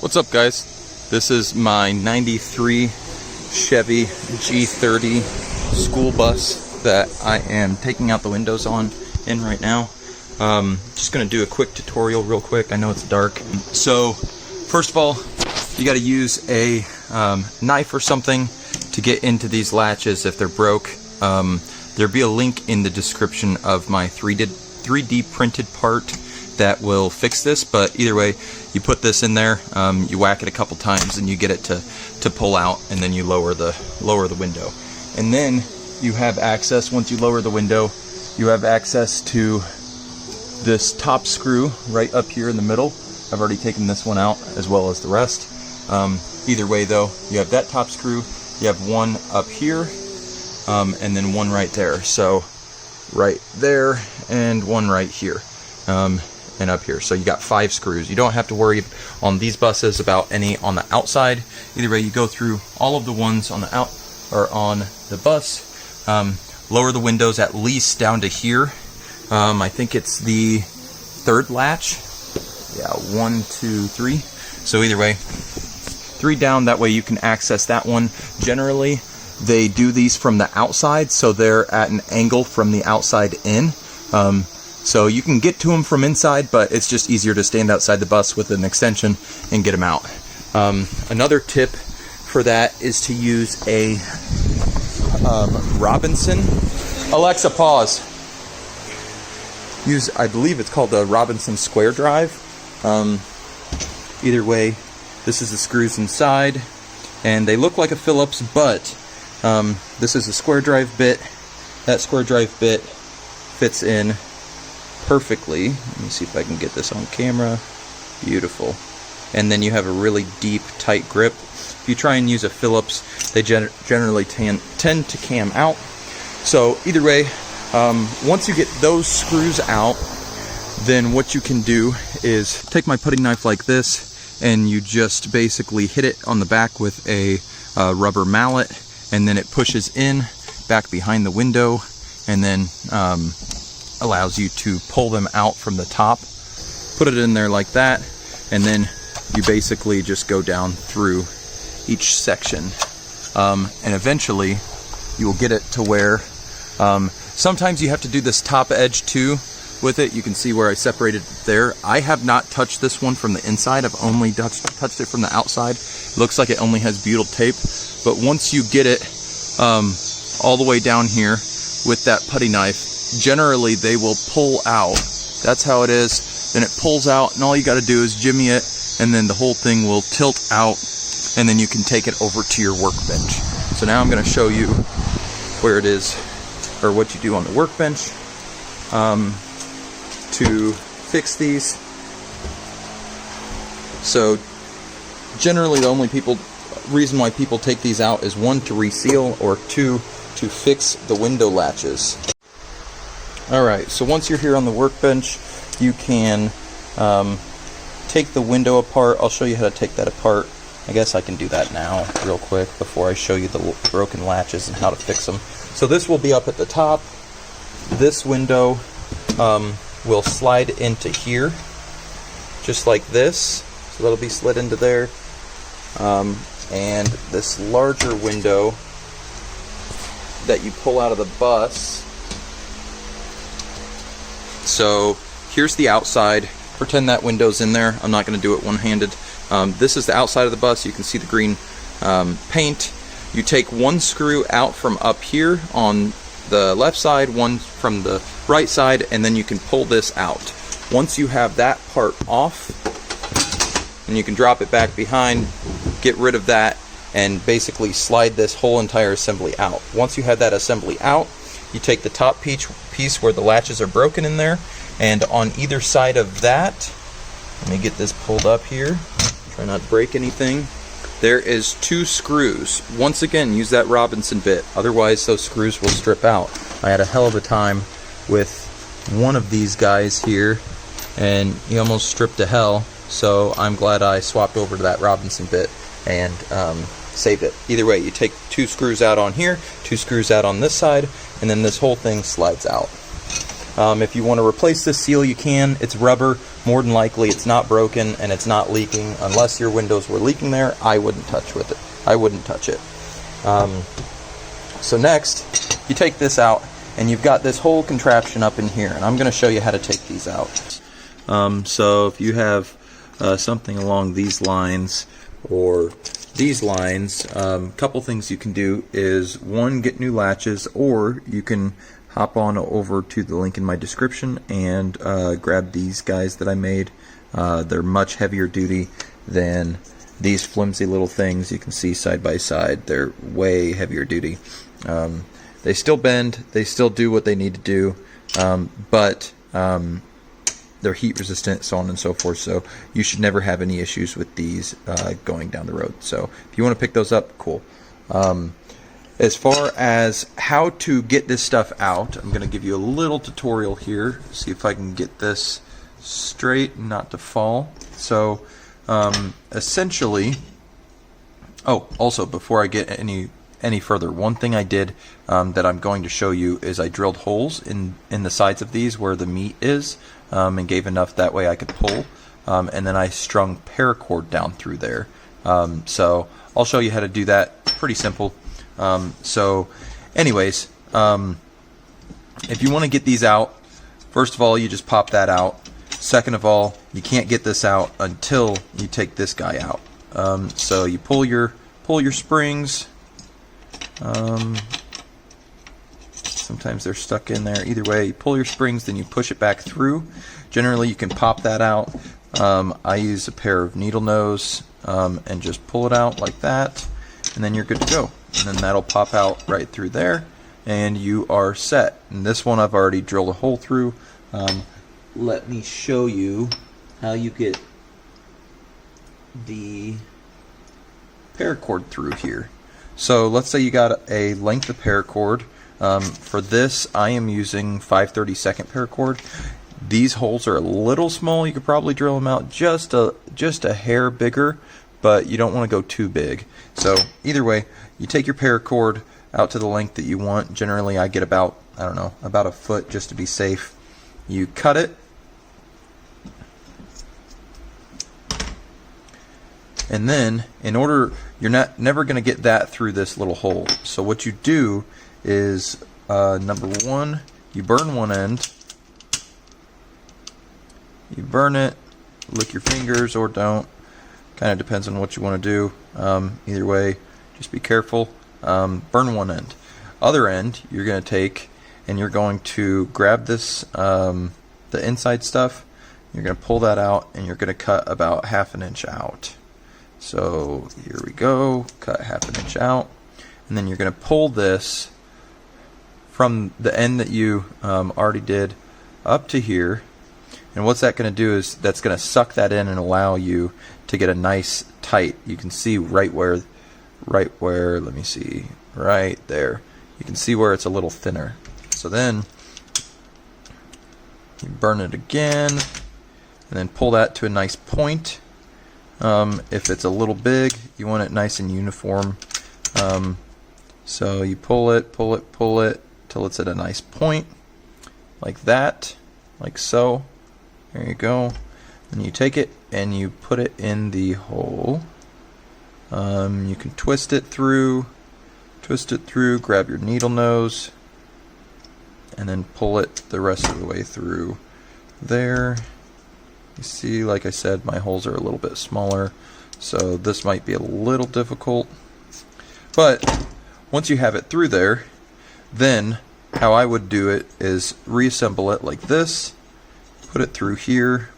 What's up, guys? This is my 93 Chevy G30 school bus that I am taking out the windows in right now. Just gonna do a quick tutorial real quick. I know it's dark. So first of all, you got to use a knife or something to get into these latches if they're broke. There'll be a link in the description of my 3D printed part that will fix this, but either way, you put this in there, you whack it a couple times and you get it to pull out, and then you lower the window. And then you have access, once you lower the window, you have access to this top screw right up here in the middle. I've already taken this one out as well as the rest. Either way though, you have that top screw, you have one up here, and then one right there. So right there and one right here. And up here. So you got 5 screws. You don't have to worry on these buses about any on the outside. Either way, you go through all of the ones on the on the bus. Lower the windows at least down to here. I think it's the 3rd latch. Yeah, 1, 2, 3. So either way, 3 down. That way you can access that one. Generally, they do these from the outside, so they're at an angle from the outside in. So you can get to them from inside, but it's just easier to stand outside the bus with an extension and get them out. Another tip for that is to use a Robinson. Alexa, pause. Use, I believe it's called the Robinson square drive. Either way, this is the screws inside, and they look like a Phillips, but this is a square drive bit. That square drive bit fits in perfectly. Let me see if I can get this on camera. Beautiful. And then you have a really deep, tight grip. If you try and use a Phillips, they generally tend to cam out. So either way, once you get those screws out, then what you can do is take my putty knife like this, and you just basically hit it on the back with a rubber mallet, and then it pushes in back behind the window, and then allows you to pull them out from the top, put it in there like that, and then you basically just go down through each section, and eventually you will get it to where sometimes you have to do this top edge too with it. You can see where I separated it there. I have not touched this one from the inside. I've only touched it from the outside. It looks like it only has butyl tape, but once you get it all the way down here with that putty knife, generally they will pull out. That's how it is. Then it pulls out, and all you got to do is jimmy it, and then the whole thing will tilt out, and then you can take it over to your workbench. So now I'm going to show you where it is, or what you do on the workbench to fix these. So generally the only reason why people take these out is 1, to reseal, or 2, to fix the window latches. Alright, so once you're here on the workbench, you can take the window apart. I'll show you how to take that apart. I guess I can do that now real quick before I show you the broken latches and how to fix them. So this will be up at the top. This window will slide into here, just like this. So that'll be slid into there. And this larger window that you pull out of the bus. So here's the outside. Pretend that window's in there. I'm not going to do it one-handed. This is the outside of the bus. You can see the green paint. You take one screw out from up here on the left side, one from the right side, and then you can pull this out. Once you have that part off, and you can drop it back behind, get rid of that, and basically slide this whole entire assembly out. Once you have that assembly out, you take the top piece where the latches are broken in there, and on either side of that, let me get this pulled up here, try not to break anything, there is 2 screws. Once again, use that Robinson bit, otherwise those screws will strip out. I had a hell of a time with one of these guys here, and he almost stripped to hell, so I'm glad I swapped over to that Robinson bit and saved it. Either way, you take 2 screws out on here, 2 screws out on this side, and then this whole thing slides out. If you want to replace this seal, you can. It's rubber. More than likely, it's not broken and it's not leaking. Unless your windows were leaking there, I wouldn't touch with it. I wouldn't touch it. So next, you take this out, and you've got this whole contraption up in here, and I'm going to show you how to take these out. So if you have something along these lines or these lines, a couple things you can do is, one, get new latches, or you can hop on over to the link in my description and grab these guys that I made. They're much heavier duty than these flimsy little things you can see side by side. They're way heavier duty. They still bend, they still do what they need to do, but they're heat resistant, so on and so forth, so you should never have any issues with these going down the road. So if you want to pick those up, cool. As far as how to get this stuff out, I'm going to give you a little tutorial here, see if I can get this straight and not to fall. So essentially, oh, also before I get any further, one thing I did that I'm going to show you is I drilled holes in the sides of these where the meat is, and gave enough that way I could pull, and then I strung paracord down through there. So I'll show you how to do that. Pretty simple. So anyways, if you want to get these out, first of all, you just pop that out. Second of all, you can't get this out until you take this guy out. So you pull your springs. Sometimes they're stuck in there. Either way, you pull your springs, then you push it back through. Generally, you can pop that out. I use a pair of needle nose and just pull it out like that, and then you're good to go. And then that'll pop out right through there, and you are set. And this one I've already drilled a hole through. Let me show you how you get the paracord through here. So let's say you got a length of paracord. For this, I am using 5/32 paracord. These holes are a little small. You could probably drill them out just a hair bigger, but you don't want to go too big. So either way, you take your paracord out to the length that you want. Generally, I get about, I don't know, about a foot just to be safe. You cut it, and then in order, you're never going to get that through this little hole. So what you do is, number one, you burn one end. You burn it, lick your fingers or don't. Kind of depends on what you want to do. Either way, just be careful. Burn one end. Other end, you're going to take and you're going to grab this, the inside stuff. You're going to pull that out and you're going to cut about 1/2 inch out. So here we go, cut 1/2 inch out. And then you're going to pull this from the end that you already did up to here. And what's that going to do is that's going to suck that in and allow you to get a nice tight. You can see right where, let me see, right there. You can see where it's a little thinner. So then you burn it again and then pull that to a nice point. If it's a little big, you want it nice and uniform. So you pull it till it's at a nice point, like that, like so. There you go. And you take it and you put it in the hole. You can twist it through, grab your needle nose, and then pull it the rest of the way through there. You see, like I said, my holes are a little bit smaller, so this might be a little difficult. But once you have it through there, then how I would do it is reassemble it like this. Put it through here,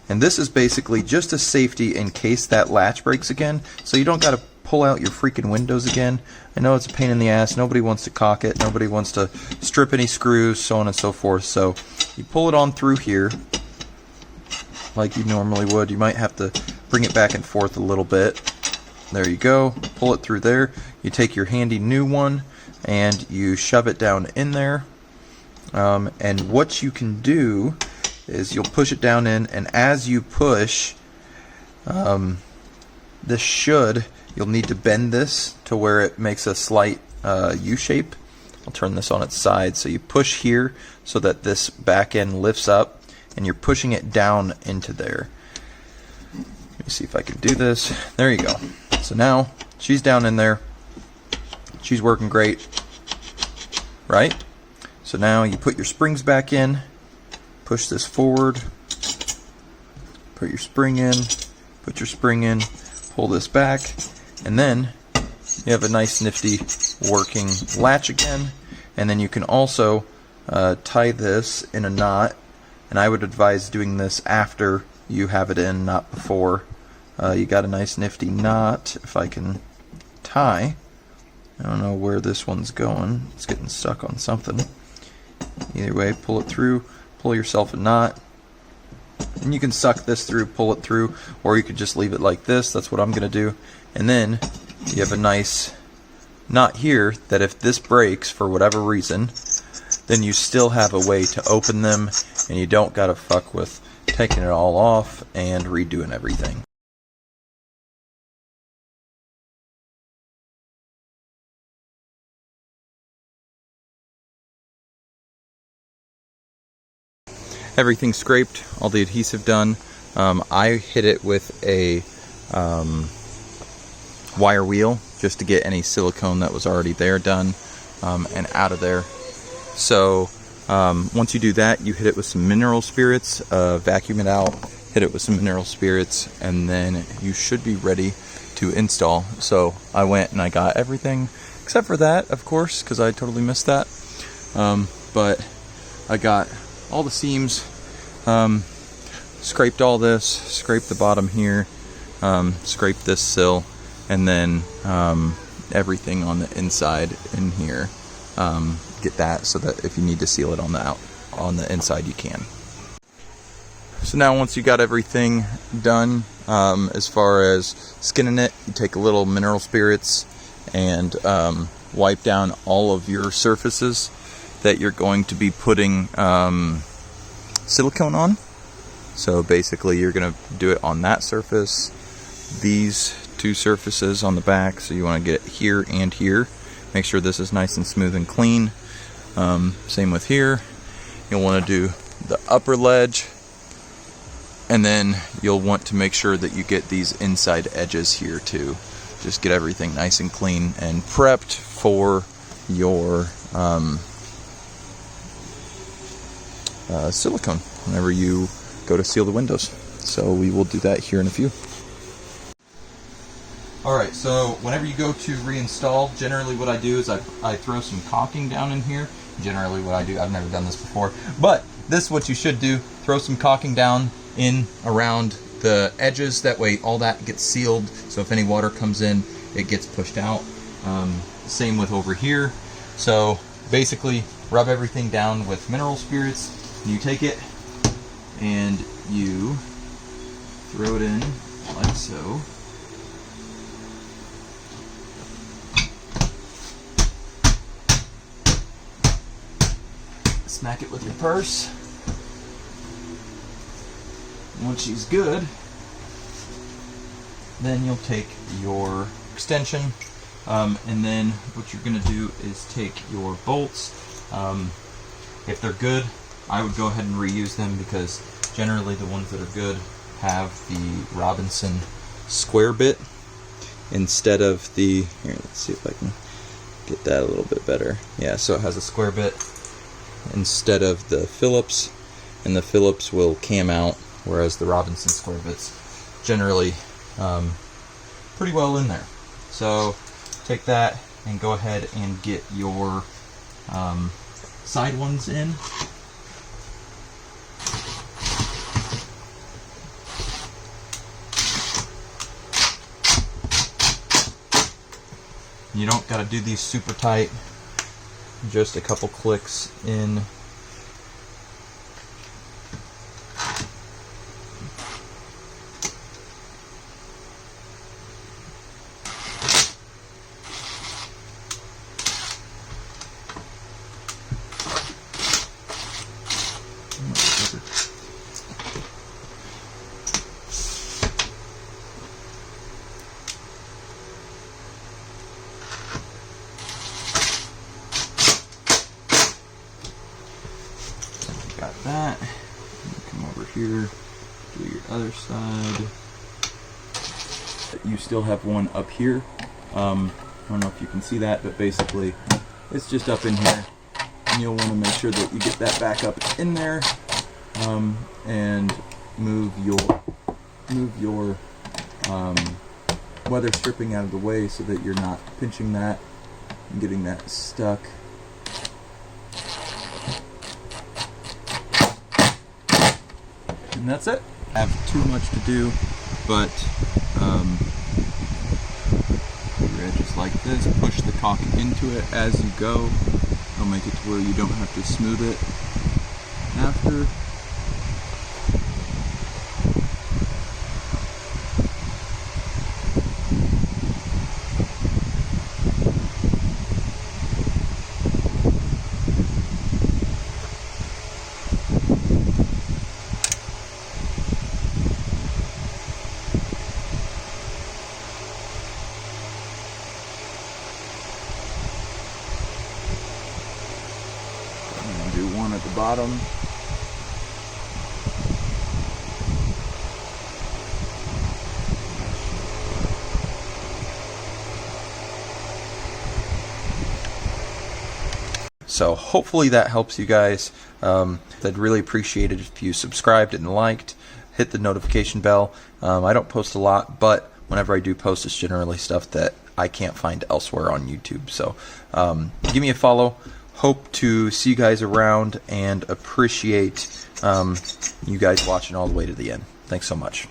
and this is basically just a safety in case that latch breaks again, so you don't got to pull out your freaking windows again. I know it's a pain in the ass. Nobody wants to caulk it. Nobody wants to strip any screws, so on and so forth. So you pull it on through here like you normally would. You might have to bring it back and forth a little bit. There you go. Pull it through there. You take your handy new one and you shove it down in there. And what you can do is you'll push it down in, and as you push, you'll need to bend this to where it makes a slight U shape. I'll turn this on its side. So you push here so that this back end lifts up, and you're pushing it down into there. Let me see if I can do this. There you go. So now she's down in there. She's working great, right? So now you put your springs back in, push this forward, put your spring in, put your spring in, pull this back, and then you have a nice nifty working latch again. And then you can also tie this in a knot, and I would advise doing this after you have it in, not before. You got a nice nifty knot. If I can tie, I don't know where this one's going. It's getting stuck on something. Either way, pull it through, pull yourself a knot, and you can suck this through, pull it through, or you could just leave it like this. That's what I'm going to do. And then you have a nice knot here that if this breaks for whatever reason, then you still have a way to open them, and you don't got to fuck with taking it all off and redoing everything. Everything scraped, all the adhesive done. I hit it with a wire wheel just to get any silicone that was already there done and out of there. So once you do that, you hit it with some mineral spirits, vacuum it out, hit it with some mineral spirits, and then you should be ready to install. So I went and I got everything except for that, of course, because I totally missed that. But I got all the seams, scraped all this, scraped the bottom here, scraped this sill, and then everything on the inside in here. Get that so that if you need to seal it on the inside, you can. So now once you got everything done, as far as skinning it, you take a little mineral spirits and wipe down all of your surfaces that you're going to be putting silicone on. So basically you're going to do it on that surface, these two surfaces on the back, so you want to get it here and here. Make sure this is nice and smooth and clean. Same with here. You'll want to do the upper ledge, and then you'll want to make sure that you get these inside edges here too. Just get everything nice and clean and prepped for your silicone whenever you go to seal the windows. So we will do that here in a few. Alright, so whenever you go to reinstall, generally what I do is I throw some caulking down in here. Generally what I do, I've never done this before, but this is what you should do. Throw some caulking down in around the edges, that way all that gets sealed, so if any water comes in, it gets pushed out. Same with over here. So basically rub everything down with mineral spirits. You take it and you throw it in like so. Smack it with your purse. Once she's good, then you'll take your extension, and then what you're going to do is take your bolts. If they're good, I would go ahead and reuse them, because generally the ones that are good have the Robinson square bit instead of the, here, let's see if I can get that a little bit better. Yeah, so it has a square bit instead of the Phillips, and the Phillips will cam out, whereas the Robinson square bits generally pretty well in there. So take that and go ahead and get your side ones in. You don't got to do these super tight, just a couple clicks in. here. Do your other side. You still have one up here. I don't know if you can see that, but basically it's just up in here. And you'll want to make sure that you get that back up in there, and move your weather stripping out of the way so that you're not pinching that and getting that stuck. And that's it. I have too much to do, but your edges like this. Push the caulk into it as you go. It'll make it to where you don't have to smooth it after. Do one at the bottom. So hopefully that helps you guys. I'd really appreciate it if you subscribed and liked, hit the notification bell. I don't post a lot, but whenever I do post, it's generally stuff that I can't find elsewhere on YouTube. So give me a follow. Hope to see you guys around and appreciate you guys watching all the way to the end. Thanks so much.